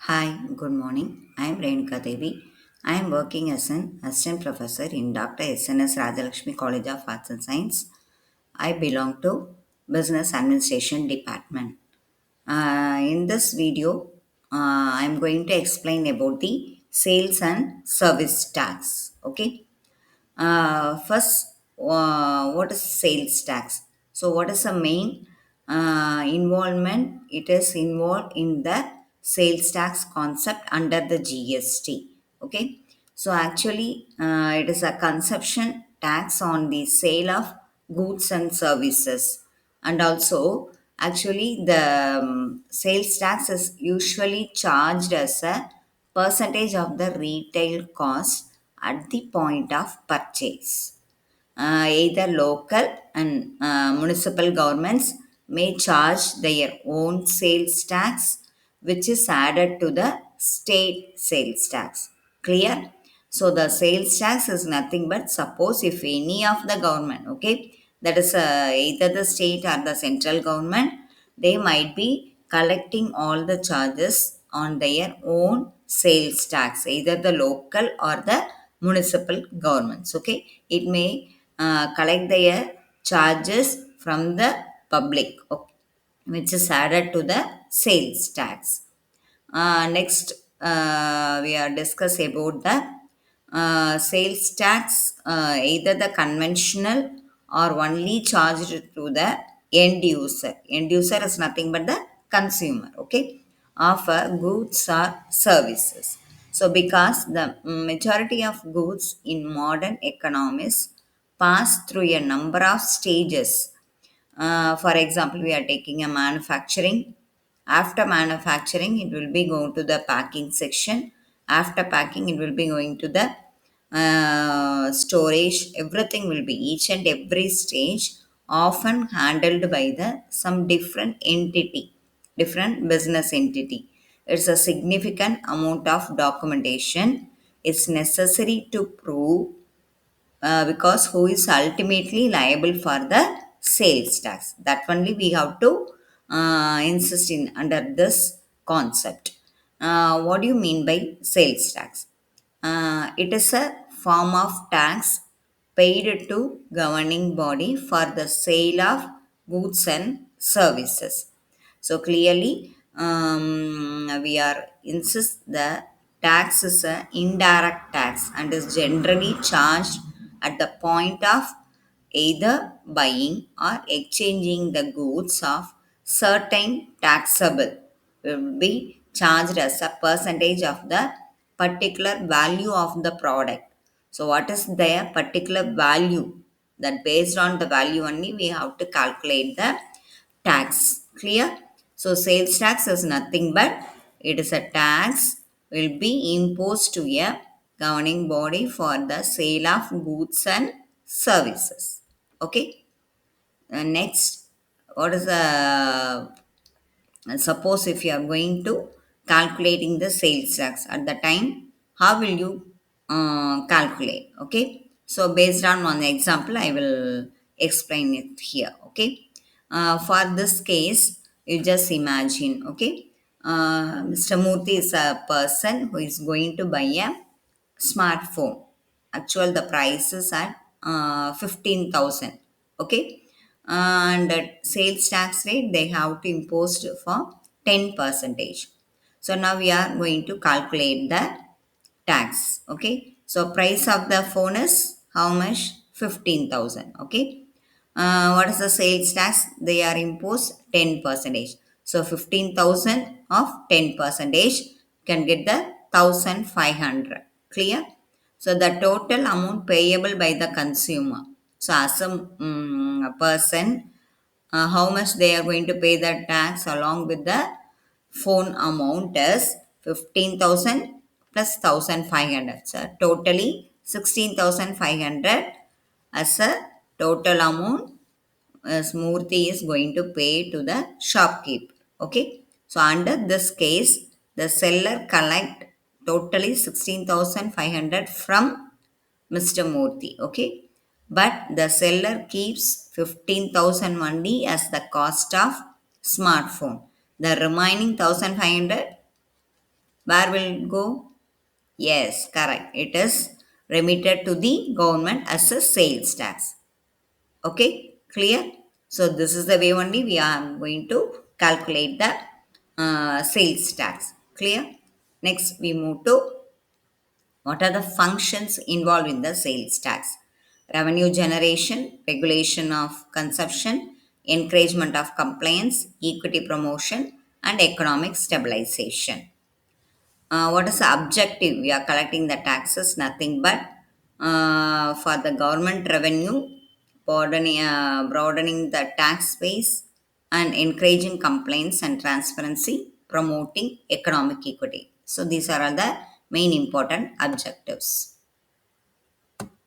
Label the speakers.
Speaker 1: Hi, good morning. I am Renugadevi. I am working as an assistant professor in Dr. S.N.S. Rajalakshmi College of Arts and Science. I belong to Business Administration Department. In this video, I am going to explain about the sales and service tax. Okay. First, what is sales tax? So, what is the main involvement? It is involved in the sales tax concept under the GST. Okay, so actually, it is a consumption tax on the sale of goods and services, and also actually the sales tax is usually charged as a percentage of the retail cost at the point of purchase. Either local and municipal governments may charge their own sales tax, which is added to the state sales tax. Clear? So the sales tax is nothing but suppose if any of the government, okay, that is either the state or the central government, they might be collecting all the charges on their own sales tax, either the local or the municipal governments. Okay, it may collect their charges from the public, okay, which is added to the sales tax. Next, we are discuss about the sales tax, either the conventional or only charged to the end user. End user is nothing but the consumer, okay, of goods or services. So, because the majority of goods in modern economies pass through a number of stages. For example, we are taking a manufacturing. After manufacturing, it will be going to the packing section. After packing, it will be going to the storage. Everything will be each and every stage often handled by the some different entity, different business entity. It's a significant amount of documentation. It's necessary to prove because who is ultimately liable for the sales tax. That only we have to insist in under this concept. What do you mean by sales tax? It is a form of tax paid to governing body for the sale of goods and services. So clearly, we are insist the tax is an indirect tax and is generally charged at the point of either buying or exchanging the goods of certain taxable will be charged as a percentage of the particular value of the product. So what is their particular value? That based on the value only we have to calculate the tax. Clear? So sales tax is nothing but it is a tax will be imposed to a governing body for the sale of goods and services. Okay. Next, what is the suppose if you are going to calculating the sales tax at the time, how will you calculate? Okay, so based on one example I will explain it here. Okay, for this case you just imagine. Okay, Mr. Murthy is a person who is going to buy a smartphone. Actual the price is at 15,000. Okay, and at sales tax rate they have to impose for 10 percentage. So now we are going to calculate the tax. Okay, so price of the phone is how much? 15,000. Okay, what is the sales tax? They are imposed 10 percentage. So 15,000 of 10 percentage can get the 1,500. Clear? So the total amount payable by the consumer. So as a person, how much they are going to pay the tax along with the phone amount is 15,000 plus 1,500. So totally 16,500 as a total amount Murthy is going to pay to the shopkeeper. Okay. So under this case, the seller collect totally 16,500 from Mr. Murthy. Okay. But the seller keeps 15,000 only as the cost of smartphone. The remaining 1,500 Where will it go? Yes, correct. It is remitted to the government as a sales tax. Okay, clear? So this is the way only we are going to calculate the sales tax. Clear? Next, we move to what are the functions involved in the sales tax? Revenue generation, regulation of consumption, encouragement of compliance, equity promotion, and economic stabilization. What is the objective? We are collecting the taxes, nothing but for the government revenue, broadening the tax base, and encouraging compliance and transparency, promoting economic equity. So, these are all the main important objectives.